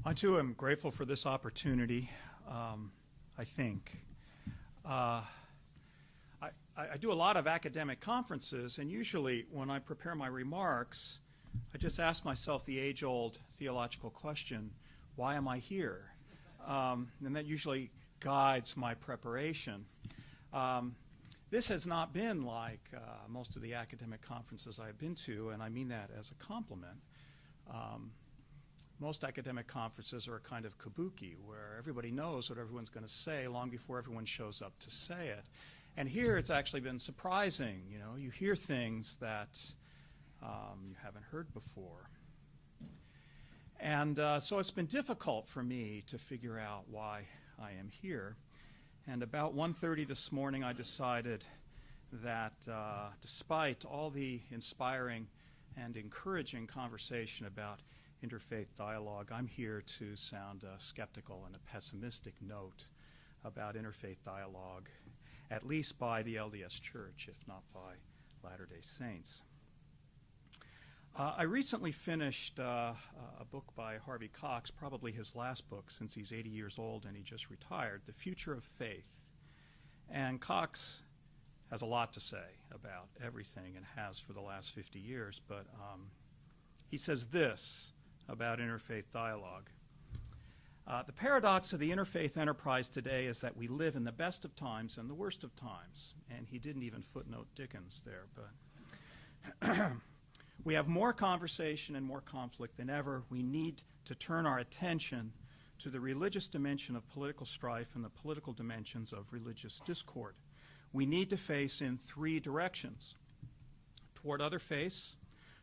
I too am grateful for this opportunity, I think. I do a lot of academic conferences, and usually when I prepare my remarks, I just ask myself the age-old theological question, why am I here? And that usually guides my preparation. This has not been like most of the academic conferences I've been to, and I mean that as a compliment. Most academic conferences are a kind of kabuki, where everybody knows what everyone's going to say long before everyone shows up to say it. And here it's actually been surprising. You know, you hear things that you haven't heard before. And so it's been difficult for me to figure out why I am here. And about 1:30 this morning, I decided that despite all the inspiring and encouraging conversation about interfaith dialogue, I'm here to sound a skeptical and a pessimistic note about interfaith dialogue, at least by the LDS Church, if not by Latter-day Saints. I recently finished a book by Harvey Cox, probably his last book since he's 80 years old and he just retired, The Future of Faith. And Cox has a lot to say about everything and has for the last 50 years, but he says this about interfaith dialogue. The paradox of the interfaith enterprise today is that we live in the best of times and the worst of times. And he didn't even footnote Dickens there, but we have more conversation and more conflict than ever. We need to turn our attention to the religious dimension of political strife and the political dimensions of religious discord. We need to face in three directions: toward other faiths,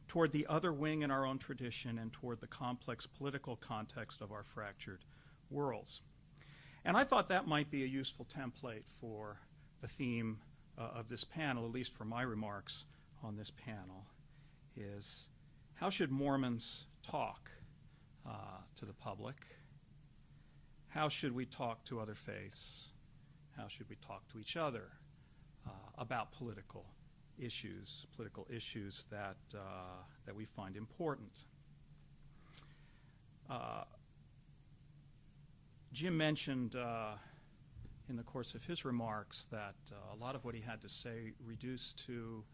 toward the other wing in our own tradition, and toward the complex political context of our fractured worlds. And I thought that might be a useful template for the theme of this panel, at least for my remarks on this panel, is how should Mormons talk to the public? How should we talk to other faiths? How should we talk to each other about political issues that we find important? Jim mentioned in the course of his remarks that a lot of what he had to say reduced to,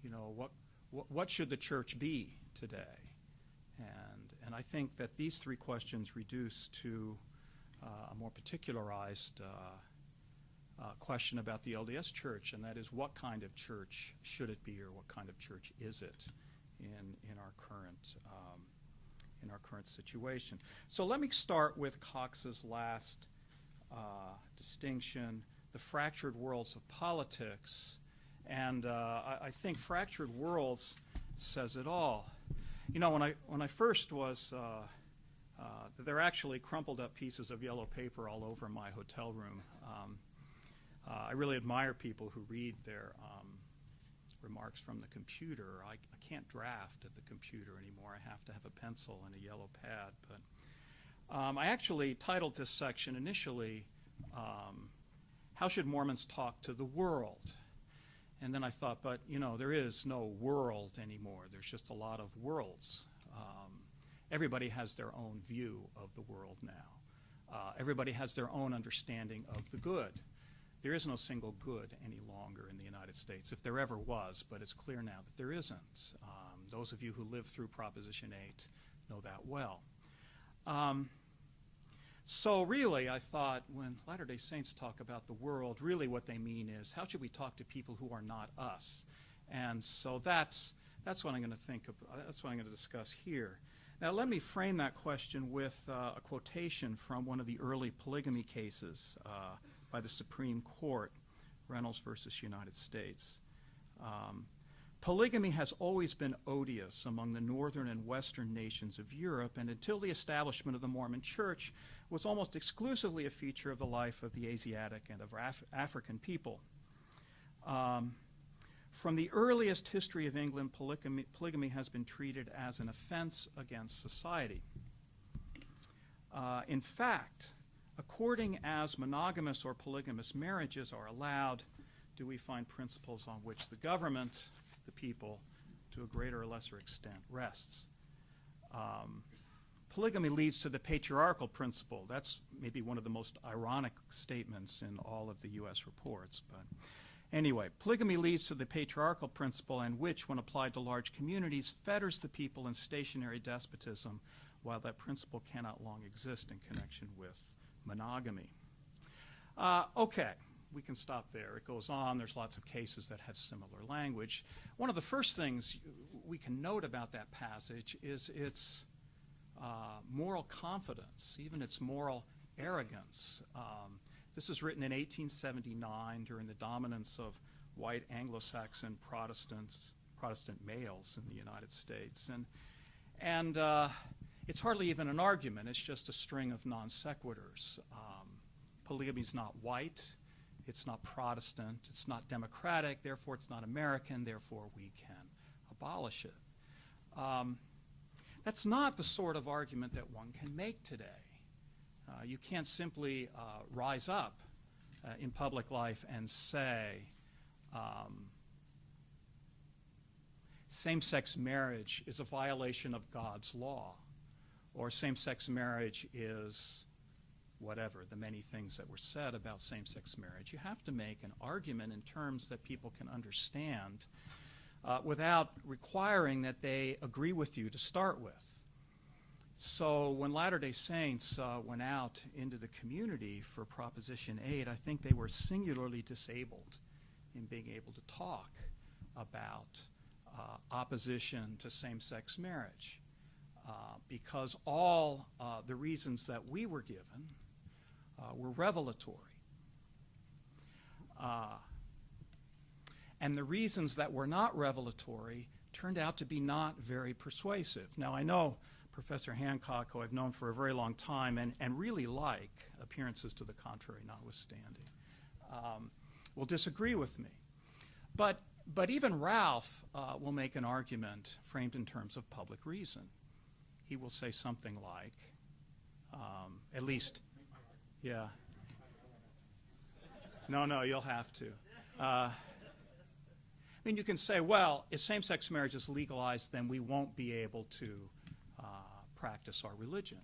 you know, what should the church be today? And I think that these three questions reduce to a more particularized question about the LDS Church, and that is, what kind of church should it be, or what kind of church is it in our current situation? So let me start with Cox's last distinction, the fractured worlds of politics, and I think fractured worlds says it all. You know, when I first was there are actually crumpled up pieces of yellow paper all over my hotel room. I really admire people who read their remarks from the computer. I can't draft at the computer anymore. I have to have a pencil and a yellow pad. But I actually titled this section initially, How Should Mormons Talk to the World? And then I thought, but you know, there is no world anymore. There's just a lot of worlds. Everybody has their own view of the world now. Everybody has their own understanding of the good. There is no single good any longer in the United States, if there ever was, but it's clear now that there isn't. Those of you who lived through Proposition 8 know that well. So really, I thought, when Latter-day Saints talk about the world, really what they mean is, how should we talk to people who are not us? And so that's what I'm going to think of. That's what I'm going to discuss here. Now, let me frame that question with a quotation from one of the early polygamy cases by the Supreme Court, Reynolds versus United States. Polygamy has always been odious among the northern and western nations of Europe, and until the establishment of the Mormon Church, was almost exclusively a feature of the life of the Asiatic and of African people. From the earliest history of England, polygamy has been treated as an offense against society. In fact, according as monogamous or polygamous marriages are allowed, do we find principles on which the government, the people, to a greater or lesser extent, rests. polygamy leads to the patriarchal principle. That's maybe one of the most ironic statements in all of the U.S. reports. But anyway, polygamy leads to the patriarchal principle, and which, when applied to large communities, fetters the people in stationary despotism, while that principle cannot long exist in connection with monogamy. Okay, we can stop there. It goes on. There's lots of cases that have similar language. One of the first things we can note about that passage is its moral confidence, even its moral arrogance. This was written in 1879 during the dominance of white Anglo-Saxon Protestant males in the United States. And it's hardly even an argument. It's just a string of non sequiturs. Polygamy is not white. It's not Protestant. It's not democratic. Therefore, it's not American. Therefore, we can abolish it. That's not the sort of argument that one can make today. You can't simply rise up in public life and say same-sex marriage is a violation of God's law, or same-sex marriage is whatever, the many things that were said about same-sex marriage. You have to make an argument in terms that people can understand without requiring that they agree with you to start with. So when Latter-day Saints went out into the community for Proposition 8, I think they were singularly disabled in being able to talk about opposition to same-sex marriage because all the reasons that we were given were revelatory. And the reasons that were not revelatory turned out to be not very persuasive. Now, I know Professor Hancock, who I've known for a very long time and really like, appearances to the contrary notwithstanding, will disagree with me. But even Ralph will make an argument framed in terms of public reason. He will say something like, at least, yeah. No, you'll have to. I mean, you can say, well, if same-sex marriage is legalized, then we won't be able to practice our religion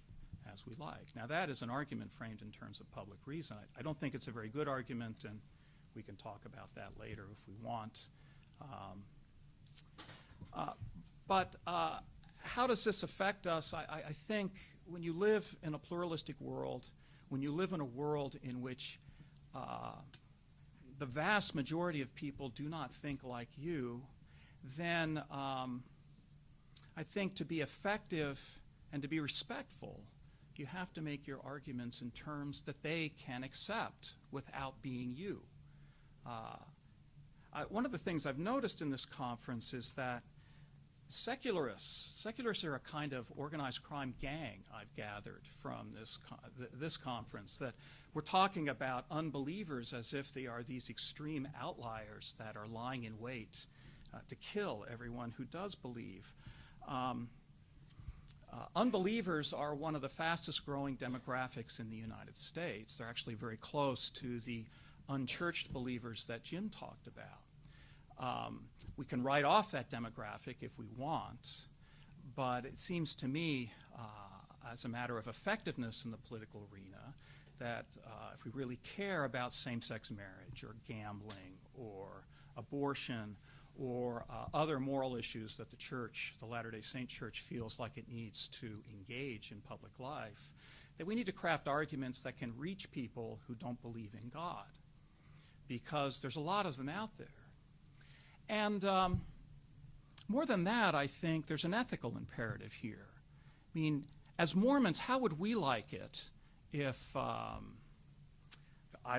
as we like. Now, that is an argument framed in terms of public reason. I don't think it's a very good argument, and we can talk about that later if we want. But how does this affect us? I think when you live in a pluralistic world, when you live in a world in which the vast majority of people do not think like you, then I think to be effective and to be respectful, you have to make your arguments in terms that they can accept without being you. One of the things I've noticed in this conference is that secularists are a kind of organized crime gang, I've gathered from this conference, that we're talking about unbelievers as if they are these extreme outliers that are lying in wait to kill everyone who does believe. Unbelievers are one of the fastest growing demographics in the United States. They're actually very close to the unchurched believers that Jim talked about. We can write off that demographic if we want, but it seems to me, as a matter of effectiveness in the political arena, that if we really care about same-sex marriage or gambling or abortion or other moral issues that the church, the Latter-day Saint Church, feels like it needs to engage in public life, that we need to craft arguments that can reach people who don't believe in God, because there's a lot of them out there. And more than that, I think there's an ethical imperative here. I mean, as Mormons, how would we like it if, I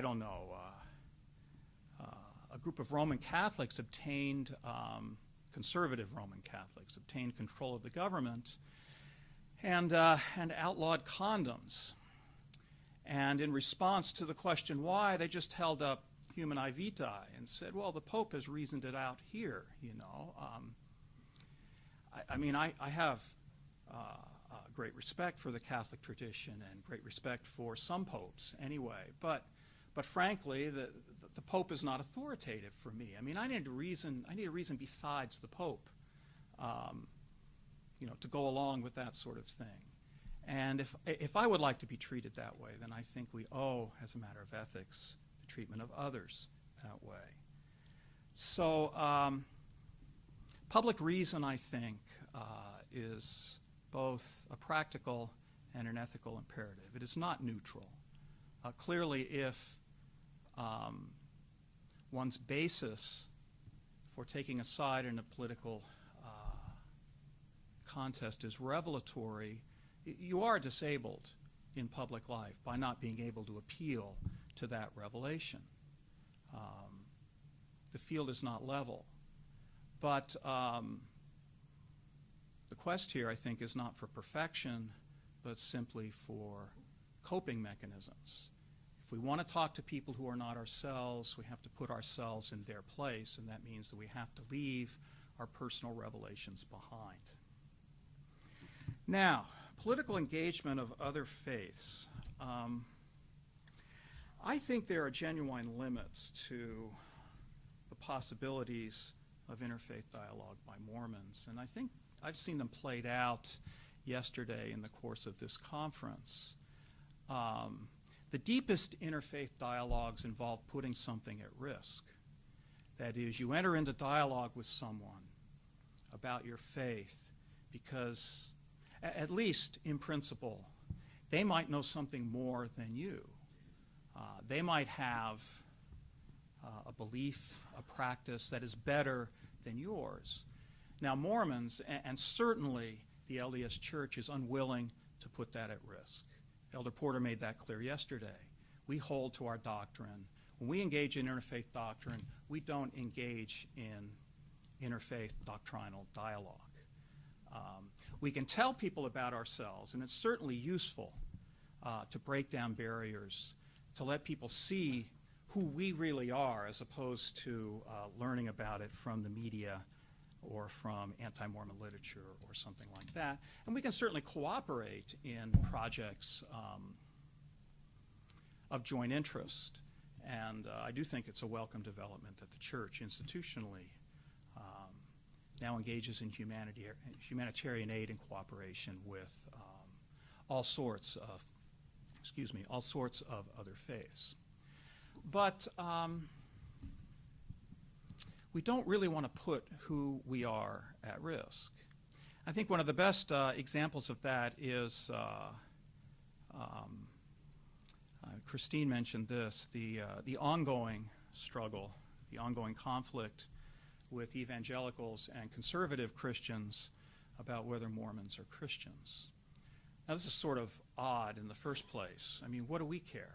don't know, a group of Roman Catholics obtained, conservative Roman Catholics, obtained control of the government and outlawed condoms. And in response to the question why, they just held up Humanae Vitae and said, well, the Pope has reasoned it out here, you know. I mean, I have great respect for the Catholic tradition and great respect for some popes anyway, but frankly, the Pope is not authoritative for me. I mean, I need a reason besides the Pope, you know, to go along with that sort of thing. And if I would like to be treated that way, then I think we owe, as a matter of ethics, the treatment of others that way. So public reason, I think, is both a practical and an ethical imperative. It is not neutral. Clearly, if one's basis for taking a side in a political contest is revelatory, you are disabled in public life by not being able to appeal to that revelation. The field is not level. But the quest here, I think, is not for perfection, but simply for coping mechanisms. If we want to talk to people who are not ourselves, we have to put ourselves in their place, and that means that we have to leave our personal revelations behind. Now, political engagement of other faiths. I think there are genuine limits to the possibilities of interfaith dialogue by Mormons, and I think I've seen them played out yesterday in the course of this conference. The deepest interfaith dialogues involve putting something at risk. That is, you enter into dialogue with someone about your faith because, at least in principle, they might know something more than you. They might have a belief, a practice that is better than yours. Now, Mormons, and certainly the LDS Church, is unwilling to put that at risk. Elder Porter made that clear yesterday. We hold to our doctrine. When we engage in interfaith doctrine, we don't engage in interfaith doctrinal dialogue. We can tell people about ourselves, and it's certainly useful to break down barriers, to let people see who we really are, as opposed to learning about it from the media or from anti-Mormon literature or something like that. And we can certainly cooperate in projects of joint interest. And I do think it's a welcome development that the Church institutionally now engages in humanitarian aid and cooperation with all sorts of other faiths. But we don't really want to put who we are at risk. I think one of the best examples of that is, Christine mentioned this, the ongoing struggle, the ongoing conflict with evangelicals and conservative Christians about whether Mormons are Christians. Now, this is sort of odd in the first place. I mean, what do we care?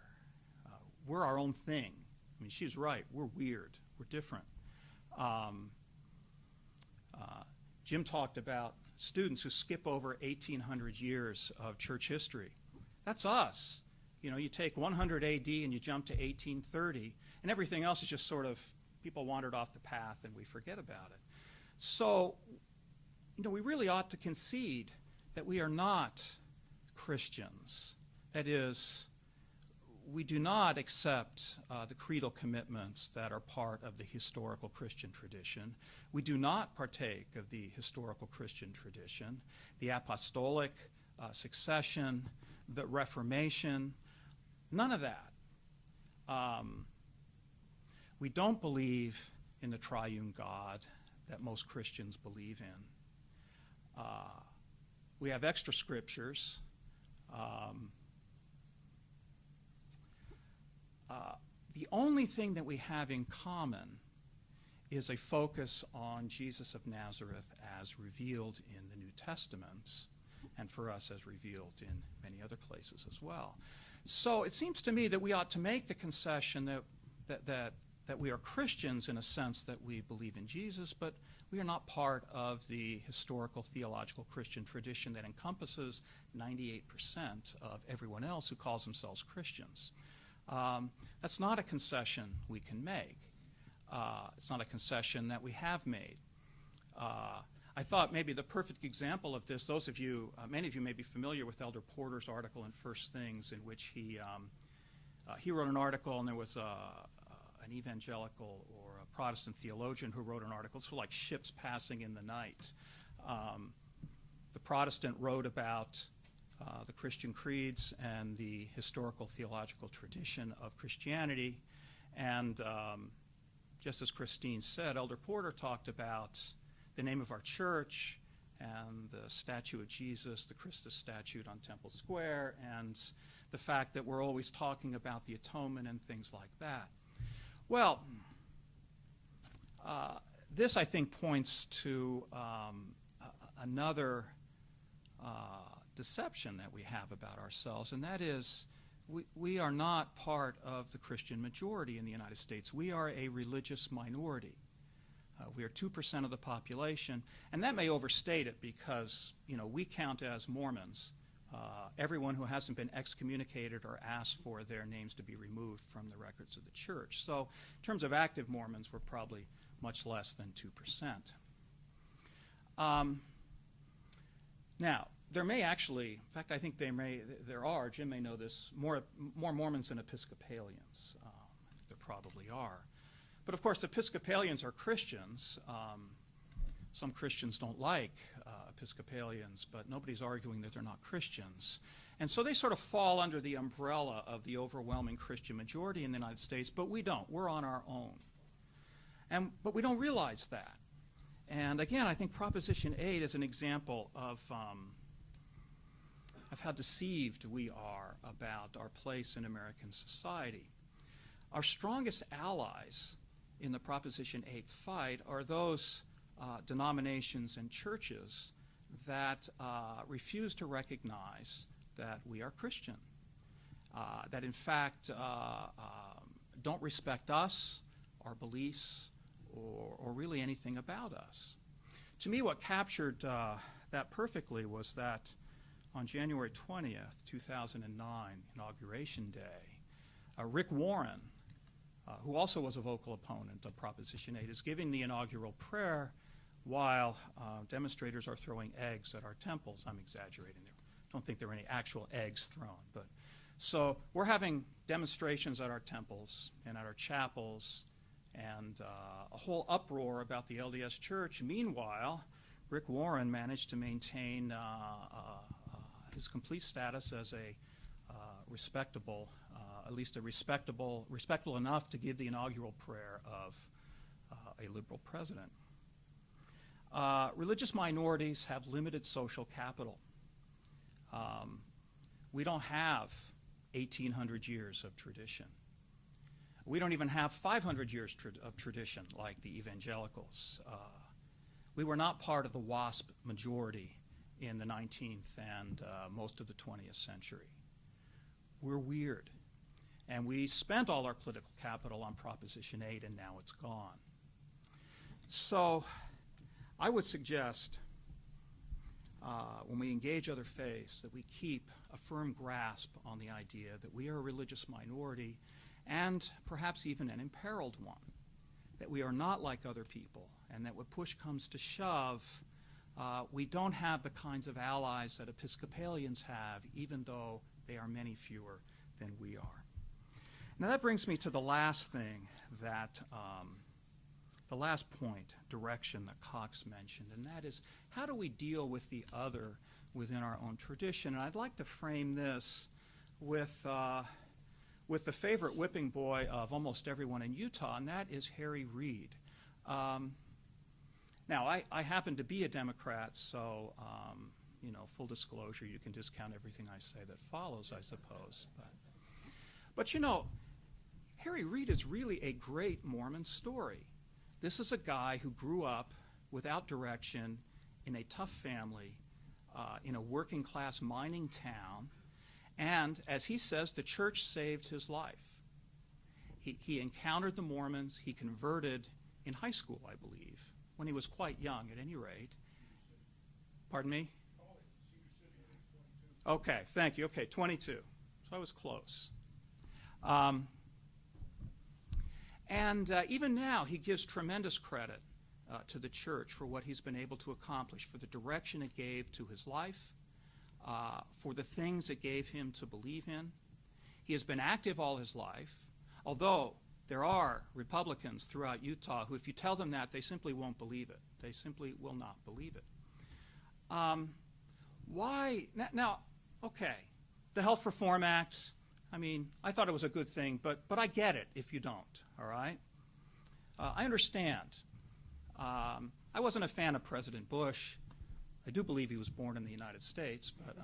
We're our own thing. I mean, she's right. We're weird. We're different. Jim talked about students who skip over 1,800 years of church history. That's us. You know, you take 100 AD and you jump to 1830, and everything else is just sort of, people wandered off the path and we forget about it. So, you know, we really ought to concede that we are not Christians. That is, we do not accept the creedal commitments that are part of the historical Christian tradition. We do not partake of the historical Christian tradition, the apostolic succession, the Reformation, none of that. We don't believe in the triune God that most Christians believe in. We have extra scriptures. The only thing that we have in common is a focus on Jesus of Nazareth as revealed in the New Testament, and for us as revealed in many other places as well. So it seems to me that we ought to make the concession that we are Christians in a sense that we believe in Jesus, but we are not part of the historical theological Christian tradition that encompasses 98% of everyone else who calls themselves Christians. That's not a concession we can make. It's not a concession that we have made. I thought maybe the perfect example of this, those of you, many of you may be familiar with Elder Porter's article in First Things, in which he wrote an article, and there was an evangelical or a Protestant theologian who wrote an article. It's like ships passing in the night. The Protestant wrote about the Christian creeds and the historical theological tradition of Christianity. And just as Christine said, Elder Porter talked about the name of our church and the statue of Jesus, the Christus statue on Temple Square, and the fact that we're always talking about the atonement and things like that. Well, this, I think, points to another deception that we have about ourselves, and that is we are not part of the Christian majority in the United States. We are a religious minority. We are 2% of the population, and that may overstate it because, you know, we count as Mormons everyone who hasn't been excommunicated or asked for their names to be removed from the records of the church. So in terms of active Mormons, we're probably much less than 2%. Now, there may actually, in fact, I think there are, Jim may know this, more Mormons than Episcopalians. There probably are. But of course, Episcopalians are Christians. Some Christians don't like Episcopalians, but nobody's arguing that they're not Christians. And so they sort of fall under the umbrella of the overwhelming Christian majority in the United States, but we don't. We're on our own. But we don't realize that. And again, I think Proposition 8 is an example of how deceived we are about our place in American society. Our strongest allies in the Proposition 8 fight are those denominations and churches that refuse to recognize that we are Christian, that in fact don't respect us, our beliefs, or really anything about us. To me, what captured that perfectly was that on January 20th, 2009, Inauguration Day, Rick Warren, who also was a vocal opponent of Proposition 8, is giving the inaugural prayer while demonstrators are throwing eggs at our temples. I'm exaggerating there. I don't think there were any actual eggs thrown. But so we're having demonstrations at our temples and at our chapels and a whole uproar about the LDS Church. Meanwhile, Rick Warren managed to maintain his complete status as a respectable, at least respectable enough to give the inaugural prayer of a liberal president. Religious minorities have limited social capital. We don't have 1,800 years of tradition. We don't even have 500 years of tradition like the evangelicals. We were not part of the WASP majority in the 19th and most of the 20th century. We're weird. And we spent all our political capital on Proposition 8, and now it's gone. So I would suggest when we engage other faiths that we keep a firm grasp on the idea that we are a religious minority and perhaps even an imperiled one, that we are not like other people, and that when push comes to shove, we don't have the kinds of allies that Episcopalians have, even though they are many fewer than we are. Now that brings me to the last thing that, the last point, direction that Cox mentioned, and that is how do we deal with the other within our own tradition? And I'd like to frame this with the favorite whipping boy of almost everyone in Utah, and that is Harry Reid. Now, I happen to be a Democrat, so, you know, full disclosure, you can discount everything I say that follows, I suppose. But you know, Harry Reid is really a great Mormon story. This is a guy who grew up without direction in a tough family, in a working-class mining town, and, as he says, the church saved his life. He encountered the Mormons. He converted in high school, I believe, when he was quite young, at any rate. Pardon me? Okay, thank you. Okay, 22. So I was close. And even now, he gives tremendous credit to the church for what he's been able to accomplish, for the direction it gave to his life, for the things it gave him to believe in. He has been active all his life, although there are Republicans throughout Utah who, if you tell them that, they simply won't believe it. They simply will not believe it. Why? Now, okay, the Health Reform Act, I mean, I thought it was a good thing, but I get it if you don't, all right? I understand. I wasn't a fan of President Bush. I do believe he was born in the United States, but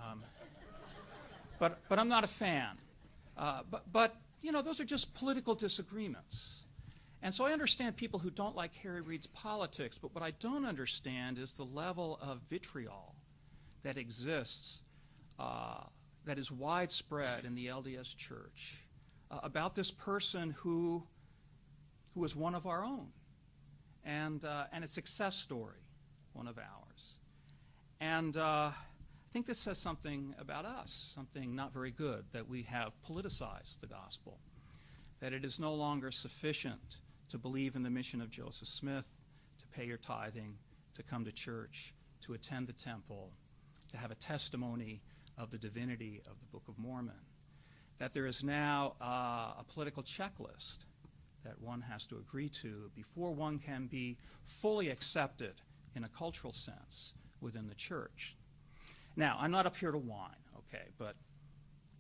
I'm not a fan. But you know, those are just political disagreements. And so I understand people who don't like Harry Reid's politics, but what I don't understand is the level of vitriol that exists, that is widespread in the LDS Church about this person who is one of our own, and a success story, one of ours. And I think this says something about us, something not very good, that we have politicized the gospel, that it is no longer sufficient to believe in the mission of Joseph Smith, to pay your tithing, to come to church, to attend the temple, to have a testimony of the divinity of the Book of Mormon, that there is now a political checklist that one has to agree to before one can be fully accepted in a cultural sense within the church. Now, I'm not up here to whine, okay, but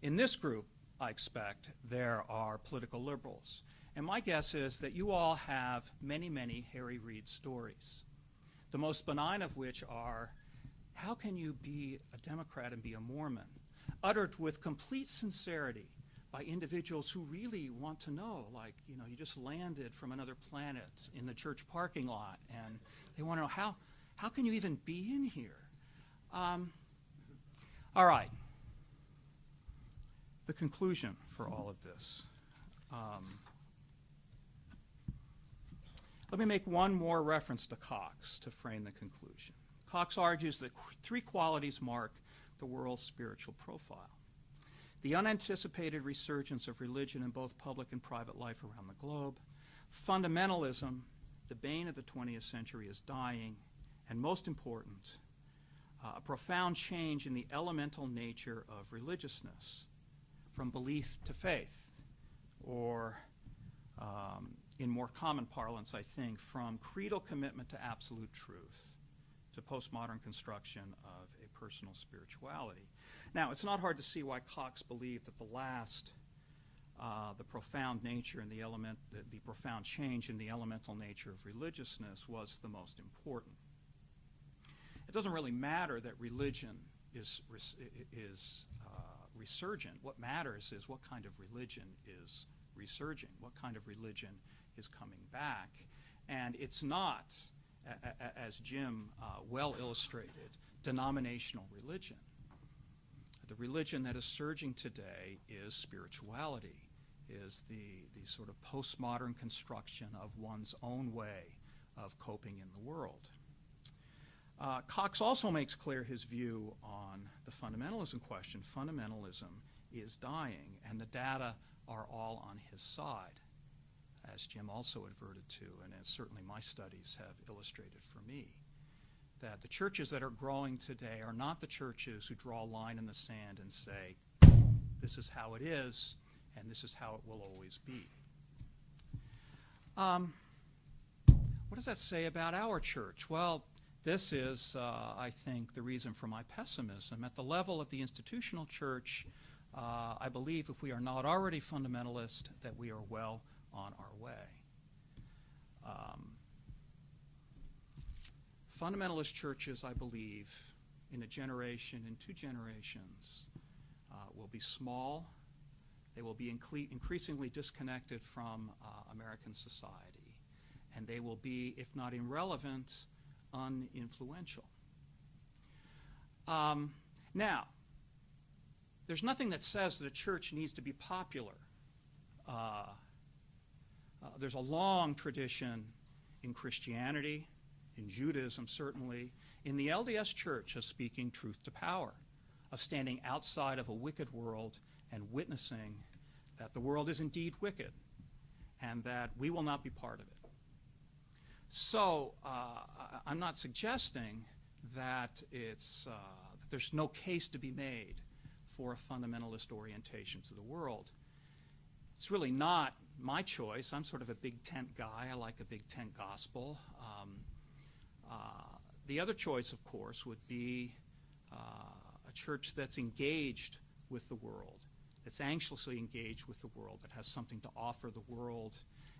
in this group, I expect, there are political liberals. And my guess is that you all have many, many Harry Reid stories, the most benign of which are, how can you be a Democrat and be a Mormon? Uttered with complete sincerity by individuals who really want to know, like, you know, you just landed from another planet in the church parking lot, and they want to know, how can you even be in here? All right. The conclusion for all of this. Let me make one more reference to Cox to frame the conclusion. Cox argues that three qualities mark the world's spiritual profile: the unanticipated resurgence of religion in both public and private life around the globe; fundamentalism, the bane of the 20th century, is dying; and most important, a profound change in the elemental nature of religiousness, from belief to faith, or in more common parlance, I think, from creedal commitment to absolute truth to postmodern construction of a personal spirituality. Now, it's not hard to see why Cox believed that the profound nature and the profound change in the elemental nature of religiousness was the most important. It doesn't really matter that religion is resurgent. What matters is what kind of religion is resurging, what kind of religion is coming back. And it's not, as Jim well illustrated, denominational religion. The religion that is surging today is spirituality, is the sort of postmodern construction of one's own way of coping in the world. Cox also makes clear his view on the fundamentalism question. Fundamentalism is dying, and the data are all on his side, as Jim also adverted to, and as certainly my studies have illustrated for me, that the churches that are growing today are not the churches who draw a line in the sand and say, this is how it is, and this is how it will always be. What does that say about our church? Well, this is, I think, the reason for my pessimism. At the level of the institutional church, I believe if we are not already fundamentalist, that we are well on our way. Fundamentalist churches, I believe, in a generation, in 2 generations, will be small. They will be increasingly disconnected from American society. And they will be, if not irrelevant, uninfluential. Now, there's nothing that says that a church needs to be popular. There's a long tradition in Christianity, in Judaism certainly, in the LDS Church of speaking truth to power, of standing outside of a wicked world and witnessing that the world is indeed wicked and that we will not be part of it. So I'm not suggesting that there's no case to be made for a fundamentalist orientation to the world. It's really not my choice. I'm sort of a big tent guy. I like a big tent gospel. The other choice, of course, would be a church that's engaged with the world, that's anxiously engaged with the world, that has something to offer the world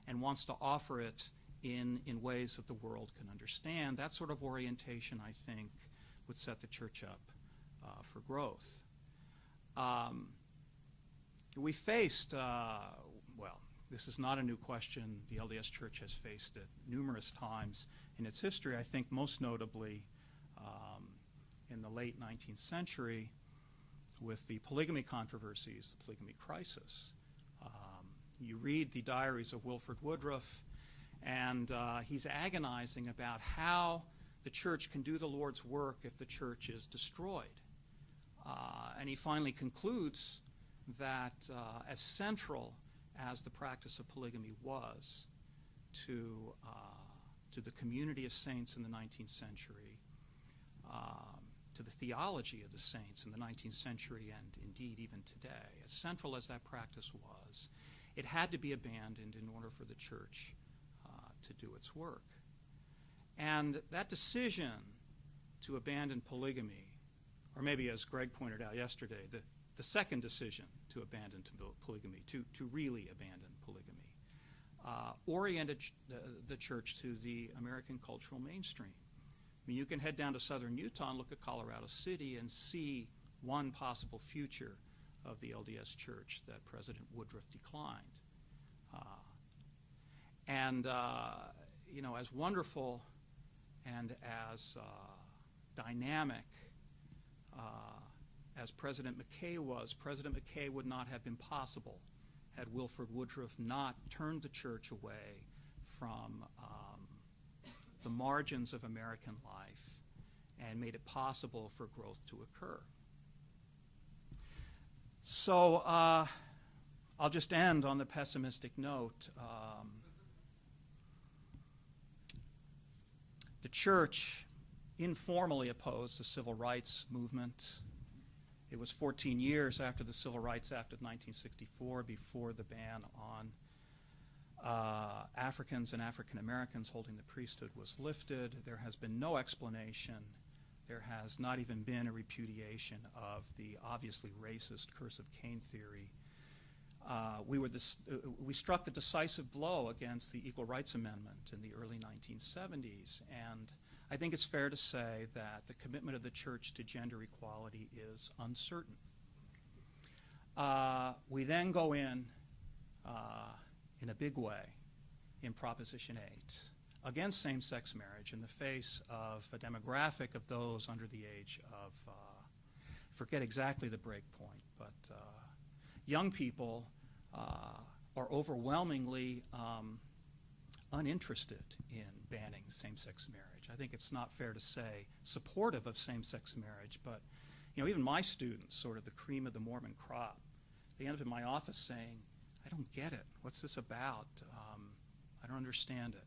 and wants to offer it in ways that the world can understand. That sort of orientation, I think, would set the church up for growth. We faced, well, this is not a new question. The LDS Church has faced it numerous times in its history, I think most notably in the late 19th century with the polygamy controversies, the polygamy crisis. You read the diaries of Wilford Woodruff, and he's agonizing about how the church can do the Lord's work if the church is destroyed. And he finally concludes that as central as the practice of polygamy was to the community of saints in the 19th century, to the theology of the saints in the 19th century and indeed even today, as central as that practice was, it had to be abandoned in order for the church to do its work. And that decision to abandon polygamy, or maybe as Greg pointed out yesterday, the second decision to abandon polygamy, to really abandon polygamy, oriented the church to the American cultural mainstream. I mean, you can head down to southern Utah and look at Colorado City and see one possible future of the LDS Church that President Woodruff declined. You know, as wonderful and as dynamic as President McKay was, President McKay would not have been possible had Wilford Woodruff not turned the church away from the margins of American life and made it possible for growth to occur. So I'll just end on the pessimistic note. The church informally opposed the civil rights movement. It was 14 years after the Civil Rights Act of 1964 before the ban on Africans and African Americans holding the priesthood was lifted. There has been no explanation. There has not even been a repudiation of the obviously racist curse of Cain theory. We struck the decisive blow against the Equal Rights Amendment in the early 1970s, and I think it's fair to say that the commitment of the church to gender equality is uncertain. We then go in a big way in Proposition 8 against same-sex marriage in the face of a demographic of those under the age of, forget exactly the break point, but young people are overwhelmingly uninterested in banning same-sex marriage. I think it's not fair to say supportive of same-sex marriage, but you know, even my students, sort of the cream of the Mormon crop, they end up in my office saying, I don't get it. What's this about? I don't understand it.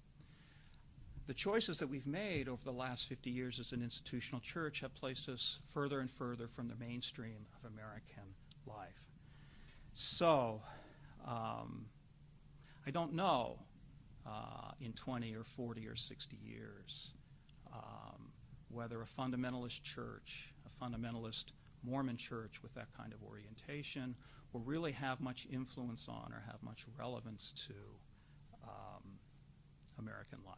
The choices that we've made over the last 50 years as an institutional church have placed us further and further from the mainstream of American life. So, I don't know in 20 or 40 or 60 years whether a fundamentalist church, a fundamentalist Mormon church with that kind of orientation will really have much influence on or have much relevance to American life.